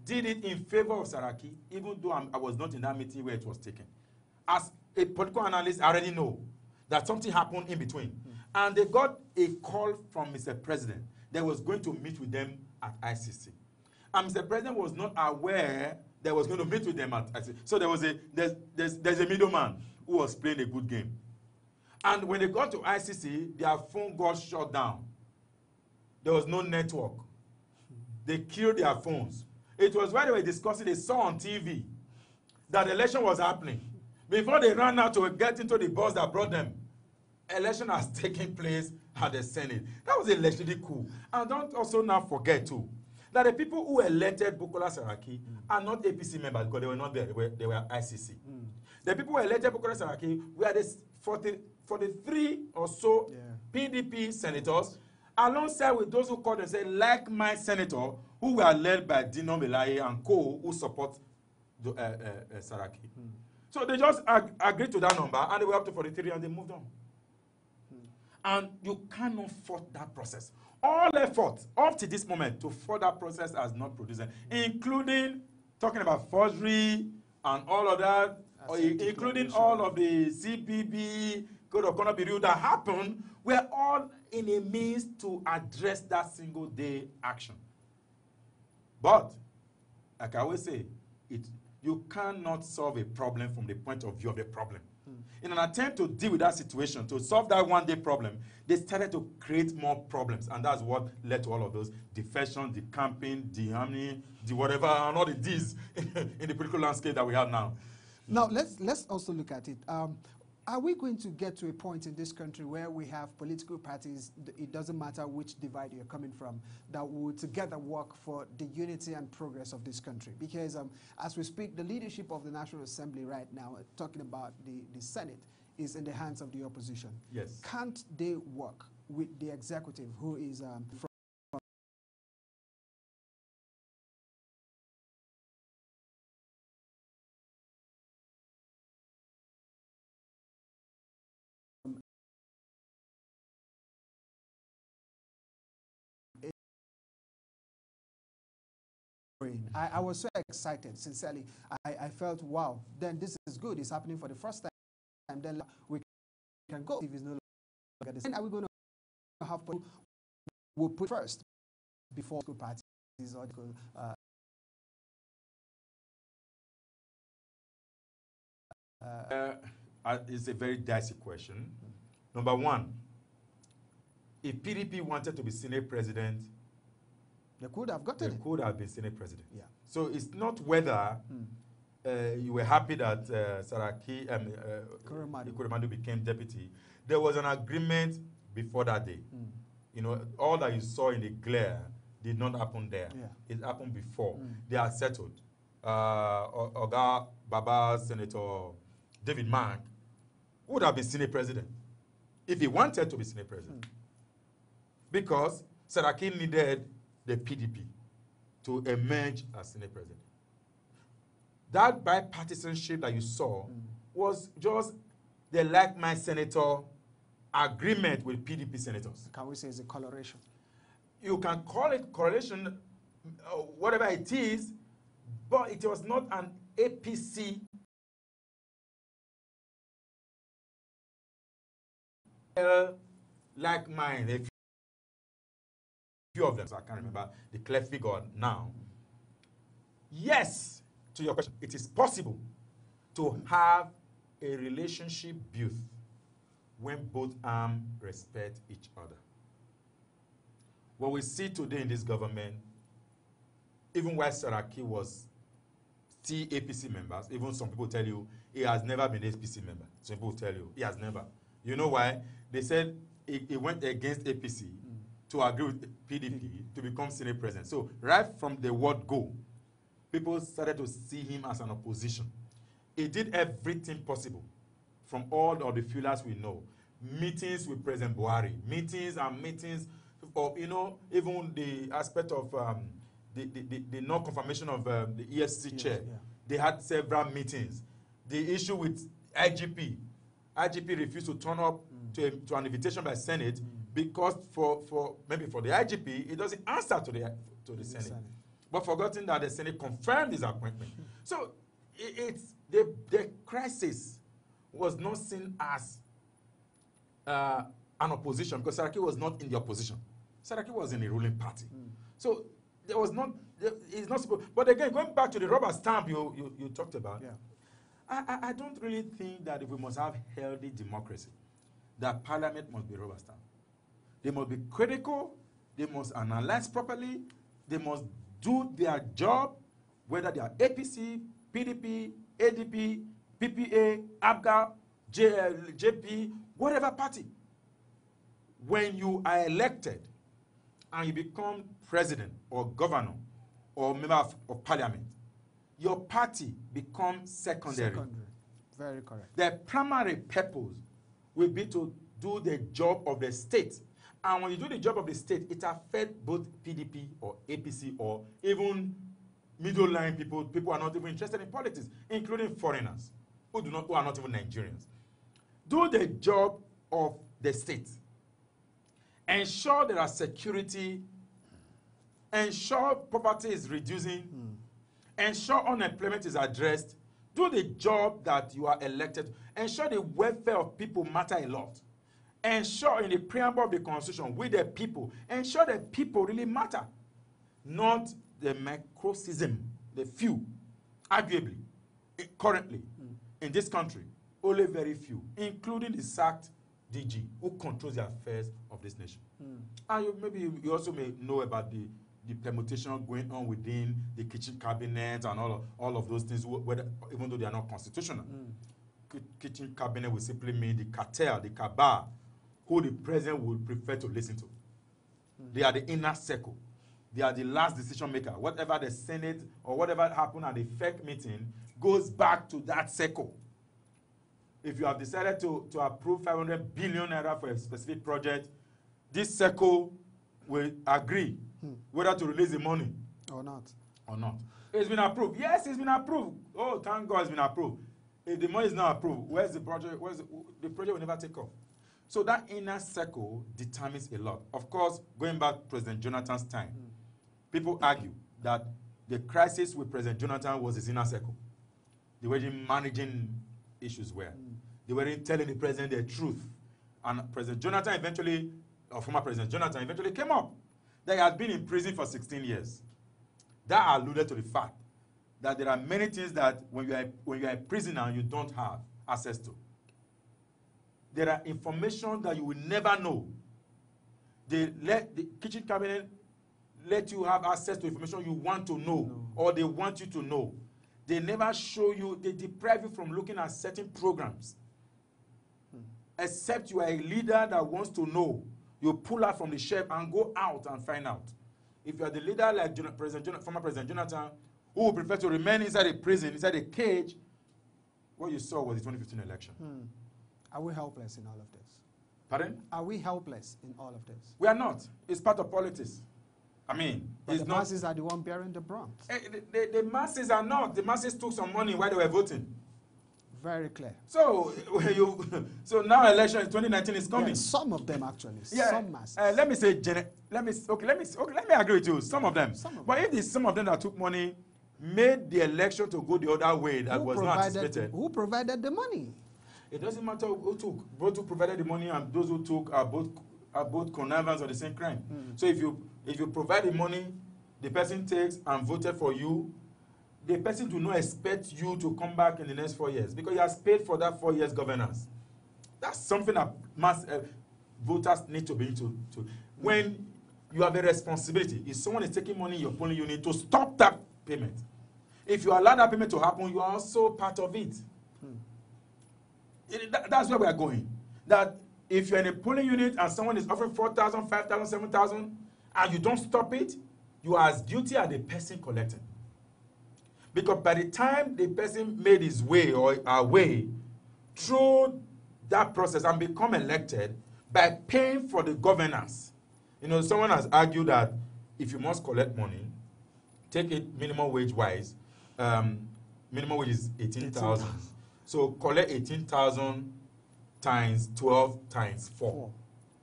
did it in favor of Saraki, even though I was not in that meeting where it was taken. As a political analyst, I already know that something happened in between. And they got a call from Mr. President that was going to meet with them at ICC. And Mr. President was not aware that was going to meet with them at so there's a middleman who was playing a good game. And when they got to ICC, their phone got shut down. There was no network. They killed their phones. It was while they were discussing, they saw on TV that the election was happening. Before they ran out to get into the bus that brought them, election has taken place at the Senate. That was a legislative coup. And don't also now forget too, that the people who elected Bukola Saraki are not APC members because they were not there, they were ICC. The people who elected Bukola Saraki were the 43 or so PDP senators, alongside with those who called themselves like-minded senators who were led by Dino Melaye and co who support the, Saraki. So they just agreed to that number and they were up to 43 and they moved on. And you cannot fault that process. All effort up to this moment to fault that process has not produced it, including talking about forgery and all of that, including all of the CPB, Code of Conduct review that happened, were all in a means to address that single day action. But, like I always say, you cannot solve a problem from the point of view of the problem. In an attempt to deal with that situation, to solve that one-day problem, they started to create more problems. And that's what led to all of those defection, the camping, the harmony, the whatever, and all the Ds in the political landscape that we have now.
Now, let's also look at it. Are we going to get to a point in this country where we have political parties, it doesn't matter which divide you're coming from, that will together work for the unity and progress of this country? Because as we speak, the leadership of the National Assembly right now, talking about the Senate, is in the hands of the opposition.
Yes.
Can't they work with the executive, who is from I was so excited, sincerely. I felt, wow, then this is good. It's happening for the first time. Then we can go if it's no longer the same. Are we going to have people we'll put first before school parties or
it's a very dicey question. Number one, if PDP wanted to be Senate president,
they could have gotten it.
They could have been Senate president.
Yeah.
So it's not whether you were happy that Saraki Kuremadu became deputy. There was an agreement before that day. You know, all that you saw in the glare did not happen there. Yeah. It happened before. They are settled. Oga Baba, Senator David Mark would have been Senate president if he wanted to be Senate president. Because Saraki needed the PDP to emerge as Senate president. That bipartisanship that you saw was just the like-minded senator agreement with PDP senators.
Can we say it's a coloration?
You can call it correlation, whatever it is, but it was not an APC like mine. A few of them, so I can't remember the clear figure now. Yes, to your question, it is possible to have a relationship built when both arms respect each other. What we see today in this government, even while Saraki was still APC members, even some people tell you he has never been APC member. Some people tell you he has never. You know why? They said he went against APC to agree with PDP to become Senate president. So right from the word go, people started to see him as an opposition. He did everything possible from all of the feelers we know. Meetings with President Buhari, meetings and meetings, or, you know, even the aspect of the non-confirmation of the EFCC chair. Yeah. They had several meetings. The issue with IGP refused to turn up to an invitation by Senate because maybe for the IGP, it doesn't answer to the Senate. But forgotten that the Senate confirmed his appointment. So the crisis was not seen as an opposition because Saraki was not in the opposition. Saraki was in the ruling party. So There was not, it's not supposed, but again, going back to the rubber stamp you talked about,
Yeah.
I don't really think that if we must have healthy democracy, that parliament must be rubber stamp. They must be critical, they must analyze properly, they must do their job, whether they are APC, PDP, ADP, PPA, ABGA, JP, whatever party. When you are elected and you become president or governor or member of parliament, your party becomes secondary.
Secondary. Very correct.
The primary purpose will be to do the job of the state. And when you do the job of the state, it affects both PDP or APC or even middle line people who are not even interested in politics, including foreigners who are not even Nigerians. Do the job of the state. Ensure there are security. Ensure poverty is reducing. Ensure unemployment is addressed. Do the job that you are elected. Ensure the welfare of people matter a lot. Ensure in the preamble of the Constitution with the people. Ensure that people really matter. Not the microcism, the few. Arguably, currently, in this country, only very few, including the sacked DG, who controls the affairs of this nation. And maybe you also may know about the permutation going on within the kitchen cabinet and all of those things, whether, even though they are not constitutional. Kitchen cabinet will simply mean the cartel, the cabal, who the president would prefer to listen to. They are the inner circle. They are the last decision maker. Whatever the Senate or whatever happened at the FEC meeting goes back to that circle. If you have decided to approve 500 billion naira for a specific project, this circle will agree whether to release the money
or not.
It's been approved. Yes, it's been approved. Oh, thank God it's been approved. If the money is not approved, where's the project? The project will never take off. So that inner circle determines a lot. Of course, going back to President Jonathan's time, people argue that the crisis with President Jonathan was his inner circle. They weren't managing issues well. They weren't telling the president the truth. And President Jonathan eventually, or former President Jonathan eventually came up that he had been in prison for 16 years. That alluded to the fact that there are many things that when you are a prisoner, you don't have access to. There are information that you will never know. They let the kitchen cabinet let you have access to information you want to know, or they want you to know. They never show you, they deprive you from looking at certain programs. Except you are a leader that wants to know. You pull out from the shelf and go out and find out. If you are the leader like former President Jonathan, who would prefer to remain inside a prison, inside a cage, what you saw was the 2015 election.
Are we helpless in all of this?
Pardon?
Are we helpless in all of this?
We are not. It's part of politics. I mean,
but
it's
the
not,
masses are the one bearing the brunt.
The masses are not. The masses took some money while they were voting.
Very clear.
So so now election in 2019 is coming.
Yeah, some of them actually.
Yeah.
Some masses.
Let me agree with you. Some of them. But if some of them that took money made the election to go the other way that was not anticipated.
Who provided the money?
It doesn't matter who took. Both who provided the money and those who took are both connivers of the same crime. So if you provide the money, the person takes and voted for you, the person do not expect you to come back in the next 4 years because he has paid for that 4 years governance. That's something that voters need to be into. When you have a responsibility, if someone is taking money in your polling unit, to stop that payment. If you allow that payment to happen, you are also part of it. That's where we are going. That if you're in a polling unit and someone is offering 4,000, 5,000, 7,000, and you don't stop it, you are as guilty as the person collecting. Because by the time the person made his way or her way through that process and become elected by paying for the governance, someone has argued that if you must collect money, take it minimum wage wise, minimum wage is 18,000. So collect 18,000 times 12 times 4,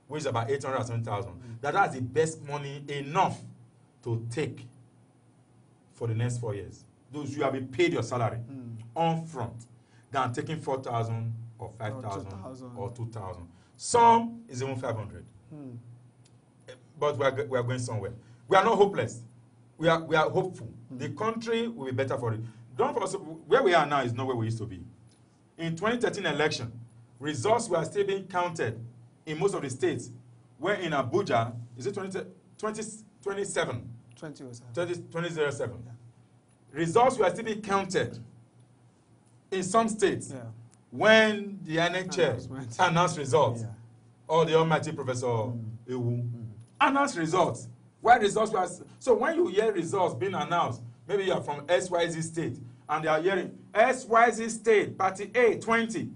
which is about 807,000. That's the best money enough to take for the next 4 years. Those you have been paid your salary on front than taking 4,000 or 5,000 or 2,000. Some is even 500. But we are going somewhere. We are not hopeless. we are hopeful. The country will be better for it. Don't forget, where we are now is not where we used to be. In 2013 election, results were still being counted in most of the states, where in Abuja, is it 2007? 2007. Yeah. Results were still being counted in some states when the NHS announced results, or the almighty Professor Ewu announced results. Why results were... So when you hear results being announced, maybe you are from XYZ state, and they are hearing XYZ state, party A, 20,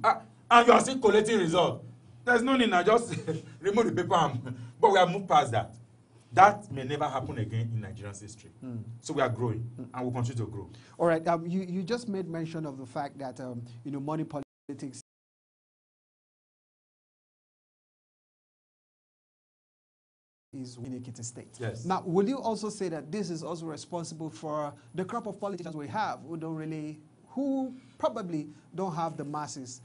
and you are still collecting results. There's no need now, just remove the paper. But we have moved past that. That may never happen again in Nigerian's history. So we are growing, and we'll continue to grow.
All right, you just made mention of the fact that, money politics is in Ekiti State.
Yes.
Now, will you also say that this is also responsible for the crop of politicians we have who probably don't have the masses,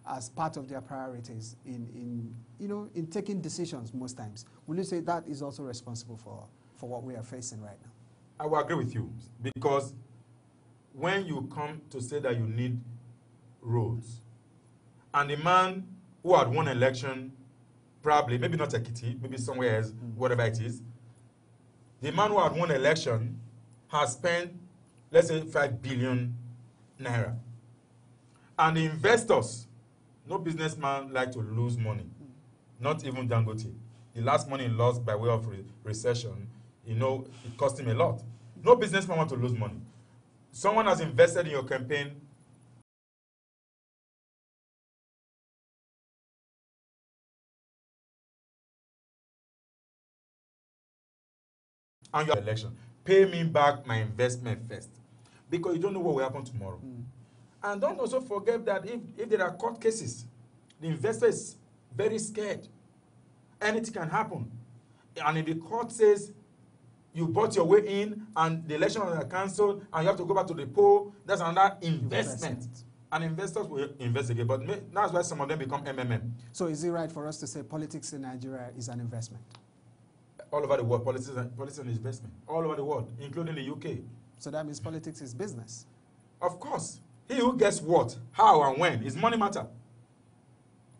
as part of their priorities in taking decisions most times? Will you say that is also responsible for what we are facing right now?
I will agree with you, because when you come to say that you need roads, and the man who had won election, probably, maybe not Ekiti, maybe somewhere else, whatever it is, the man who had won election has spent, let's say, 5 billion naira. And the investors, no businessman like to lose money, not even Dangote. The last money he lost by way of recession, it cost him a lot. No businessman wants to lose money. Someone has invested in your campaign, and your election. Pay me back my investment first, because you don't know what will happen tomorrow. And don't also forget that if there are court cases, the investor is very scared. Anything can happen. And if the court says you bought your way in and the election was cancelled and you have to go back to the poll, that's another investment. And investors will investigate. But that's why some of them become MMM.
So is it right for us to say politics in Nigeria is an investment?
All over the world, politics is an investment. All over the world, including the UK.
So that means politics is business?
Of course. He who gets what, how, and when is money matter.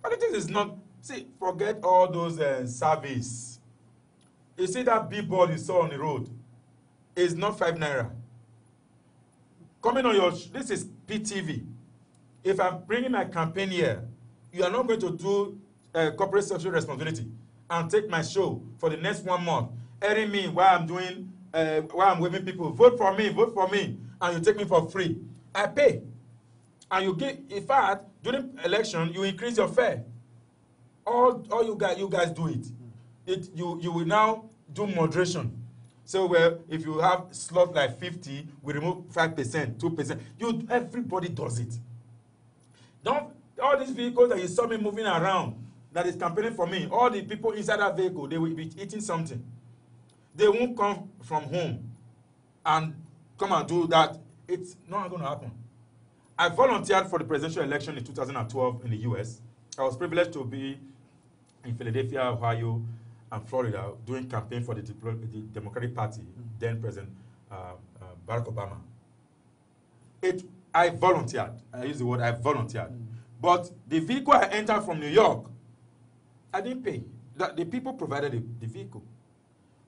Politics is not... See, forget all those surveys. You see that billboard you saw on the road? It's not 5 naira. Coming on your... This is PTV. If I'm bringing my campaign here, you are not going to do corporate social responsibility and take my show for the next 1 month, airing me while I'm doing, while I'm waving people, vote for me, and you take me for free. I pay. And you give, in fact, during election, you increase your fare. All you guys do it. You will now do moderation. So, well, if you have slot like 50, we remove 5%, 2%. Everybody does it. All these vehicles that you saw me moving around, that is campaigning for me, all the people inside that vehicle, they will be eating something. They won't come from home and come and do that. It's not going to happen. I volunteered for the presidential election in 2012 in the US. I was privileged to be in Philadelphia, Ohio, and Florida doing campaign for the Democratic Party, then President Barack Obama. I volunteered. I use the word I volunteered. But the vehicle I entered from New York, I didn't pay. The people provided the vehicle.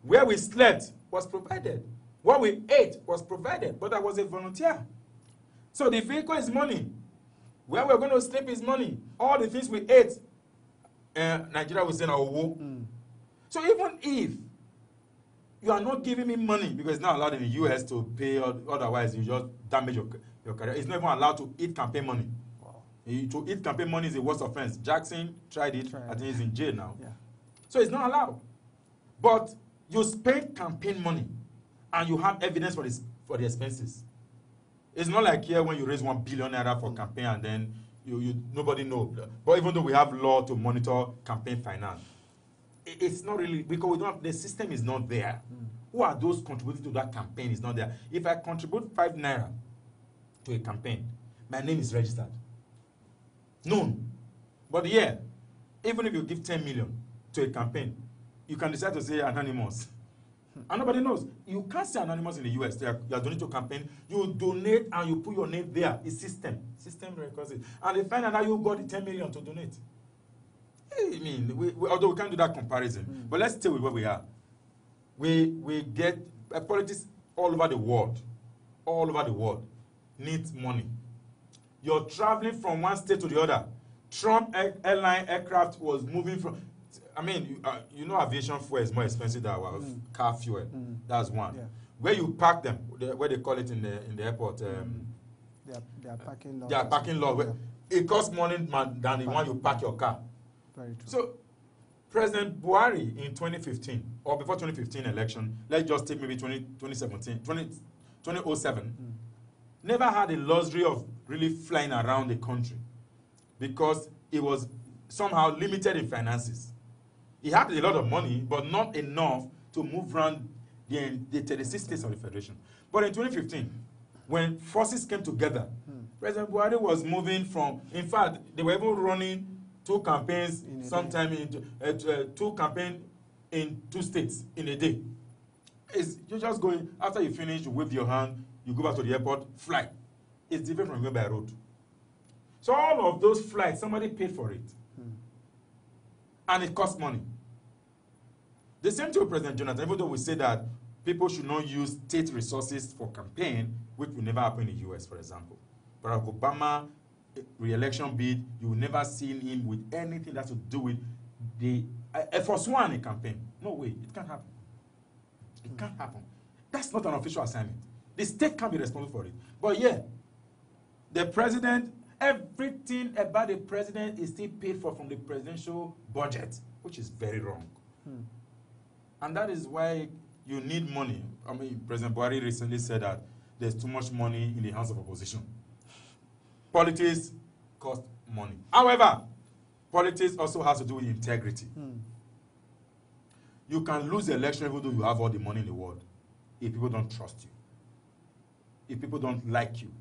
Where we slept was provided. What we ate was provided, but I was a volunteer. So the vehicle is money. Where we're going to sleep is money. All the things we ate, Nigeria will send our woe. So even if you are not giving me money, because it's not allowed in the US to pay, otherwise you just damage your career. It's not even allowed to eat campaign money. Wow. To eat campaign money is a worse offense. Jackson tried it. I think he's in jail now. Yeah. So it's not allowed. But you spend campaign money and you have evidence for the expenses. It's not like here when you raise 1 billion naira for campaign and then nobody knows. But even though we have law to monitor campaign finance, it's not really, because the system is not there. Who are those contributing to that campaign is not there. If I contribute 5 naira to a campaign, my name is registered. Known. But yeah, even if you give 10 million to a campaign, you can decide to say anonymous. And nobody knows. You can't say anonymous in the US. You are donating to a campaign. You donate and you put your name there. It's system. System records it. And they find out how you got the 10 million to donate. I mean, although we can't do that comparison. But let's stay with where we are. We get politics all over the world. All over the world needs money. You're traveling from one state to the other. Trump airline aircraft was moving from... I mean, you know aviation fuel is more expensive than our car fuel. That's one. Yeah. Where you park them, where they call it in the airport.
Their parking lot.
Their parking lot. Yeah. It costs money than the one you park your car.
Very true.
So, President Buhari in 2015, or before 2015 election, let's just take maybe 2007, never had a luxury of really flying around the country because it was somehow limited in finances. He had a lot of money, but not enough to move around the 36 states of the Federation. But in 2015, when forces came together, President Buhari was moving from, in fact, they were even running two campaigns two campaigns in 2 states in a day. You're just going, after you finish, you wave your hand, you go back to the airport, fly. It's different from going by road. So all of those flights, somebody paid for it. And it costs money. The same thing with President Jonathan, even though we say that people should not use state resources for campaign, which will never happen in the US, for example. Barack Obama re-election bid, you will never see him with anything that has to do with the Air Force One in campaign. No way, it can't happen. It can't happen. That's not an official assignment. The state can't be responsible for it. But yeah, the president, everything about the president is still paid for from the presidential budget, which is very wrong. And that is why you need money. I mean, President Buhari recently said that there's too much money in the hands of opposition. Politics cost money. However, politics also has to do with integrity. You can lose the election even though you have all the money in the world if people don't trust you, if people don't like you.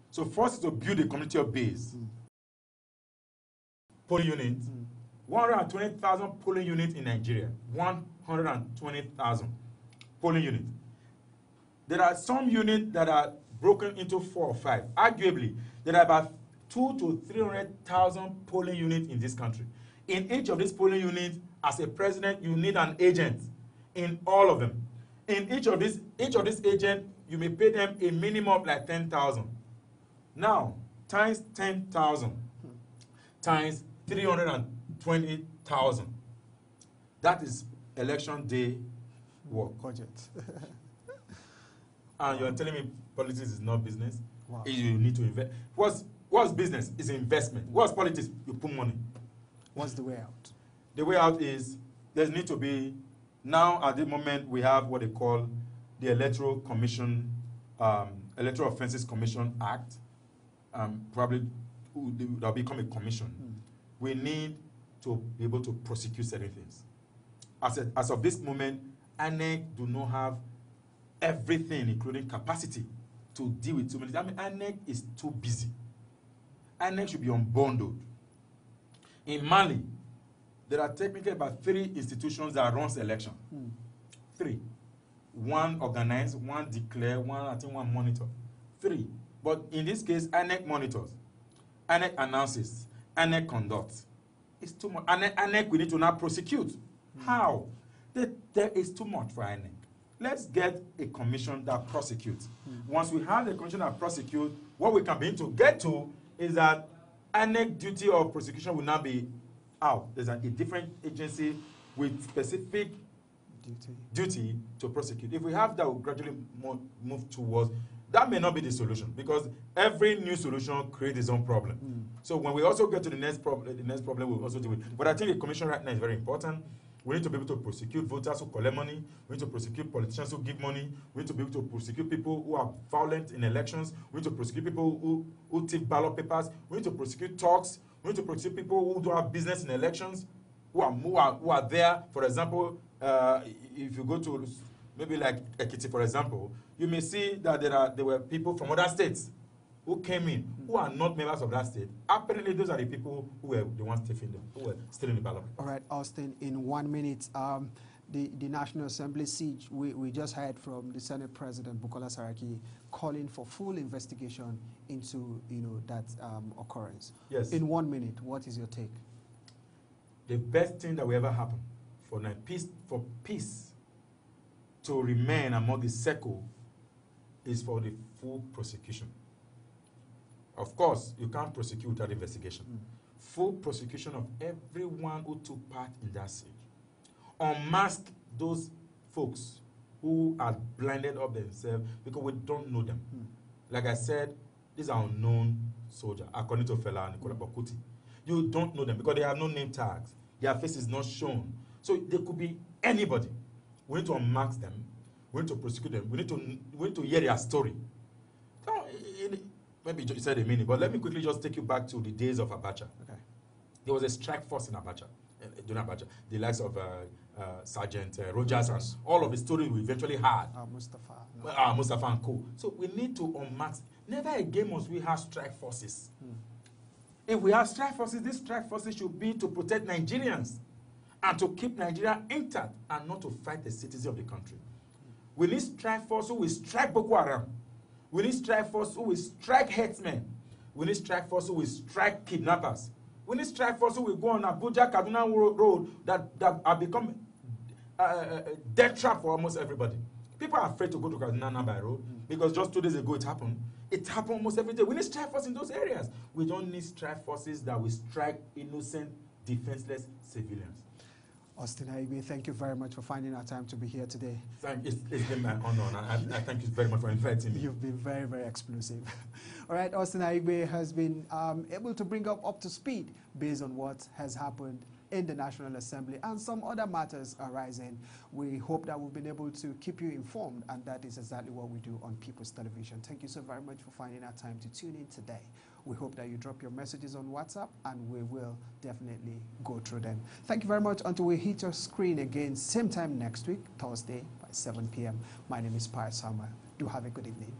So first is to build a community of base. Polling units. 120,000 polling units in Nigeria. 120,000 polling units. There are some units that are broken into 4 or 5. Arguably, there are about 200,000 to 300,000 polling units in this country. In each of these polling units, as a president, you need an agent in all of them. In each of these agents, you may pay them a minimum of like 10,000. Now, times 10,000 times 320,000. That is election day work.
Budget.
And you're telling me politics is not business?
Wow.
You need to invest. What's business? It's investment. What's politics? You put money.
What's the way out?
The way out is there need to be, now at the moment we have what they call the Electoral Commission, Electoral Offenses Commission Act. Probably that'll become a commission. We need to be able to prosecute certain things. As of this moment, INEC do not have everything, including capacity, to deal with too many. I mean, INEC is too busy. INEC should be unbundled. In Mali, there are technically about 3 institutions that runs the election. 3. 1 organize, 1 declare, 1 I think 1 monitor. 3. But in this case, INEC monitors, INEC announces, INEC conducts. It's too much. INEC we need to now prosecute. How? There is too much for INEC. Let's get a commission that prosecutes. Once we have a commission that prosecutes, what we can begin to get to is that INEC duty of prosecution will now be out. There's a different agency with specific duty to prosecute. If we have that, we'll gradually move towards. That may not be the solution because every new solution creates its own problem. So when we also get to the next problem we'll also deal with. But I think the commission right now is very important. We need to be able to prosecute voters who collect money. We need to prosecute politicians who give money. We need to be able to prosecute people who are violent in elections. We need to prosecute people who take ballot papers. We need to prosecute talks. We need to prosecute people who do have business in elections, who are there. For example, if you go to maybe like Ekiti, for example, you may see that there were people from other states who came in, who are not members of that state. Apparently, those are the people who were the ones who were stealing the ballot.
All right, Austin, in 1 minute, the National Assembly siege, we just heard from the Senate President Bukola Saraki calling for full investigation into that occurrence.
Yes.
In 1 minute, what is your take?
The best thing that will ever happen for peace to remain among the circle is for the full prosecution. Of course, you can't prosecute without investigation. Full prosecution of everyone who took part in that siege. Unmask those folks who are blinded up themselves because we don't know them. Like I said, these are unknown soldiers, according to Fela Nicola Bakuti. You don't know them because they have no name tags. Their face is not shown. So they could be anybody. We need to unmask them. We need to prosecute them. We need to hear their story. Maybe you said a minute, but let me quickly just take you back to the days of Abacha. Okay. There was a strike force in Abacha, during Abacha. The likes of Sergeant Rogers and all of the stories we eventually had. Mustafa and co. So we need to unmask. Never again must we have strike forces. If we have strike forces, these strike forces should be to protect Nigerians and to keep Nigeria intact and not to fight the citizens of the country. We need strike force who will strike Boko Haram. We need strike force who will strike headsmen. We need strike force who will strike kidnappers. We need strike force who will go on Abuja-Kaduna road that have become a death trap for almost everybody. People are afraid to go to Kaduna by road because just 2 days ago it happened. It happened almost every day. We need strike force in those areas. We don't need strike forces that will strike innocent, defenseless civilians.
Austin Aigbe, thank you very much for finding our time to be here today.
It's been my honor, and I thank you very much for inviting me.
You've been very, very explosive. All right, Austin Aigbe has been able to bring up to speed based on what has happened in the National Assembly and some other matters arising. We hope that we've been able to keep you informed, and that is exactly what we do on People's Television. Thank you so very much for finding our time to tune in today. We hope that you drop your messages on WhatsApp, and we will definitely go through them. Thank you very much until we hit your screen again, same time next week, Thursday by 7 p.m. My name is Pius Samuel. Do have a good evening.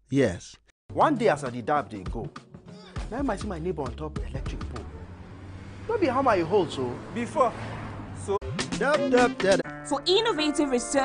Yes. One day as I did dab, they go. Now I see my neighbor on top electric pole. Don't be how my hold so.
Before.
So.
For innovative research.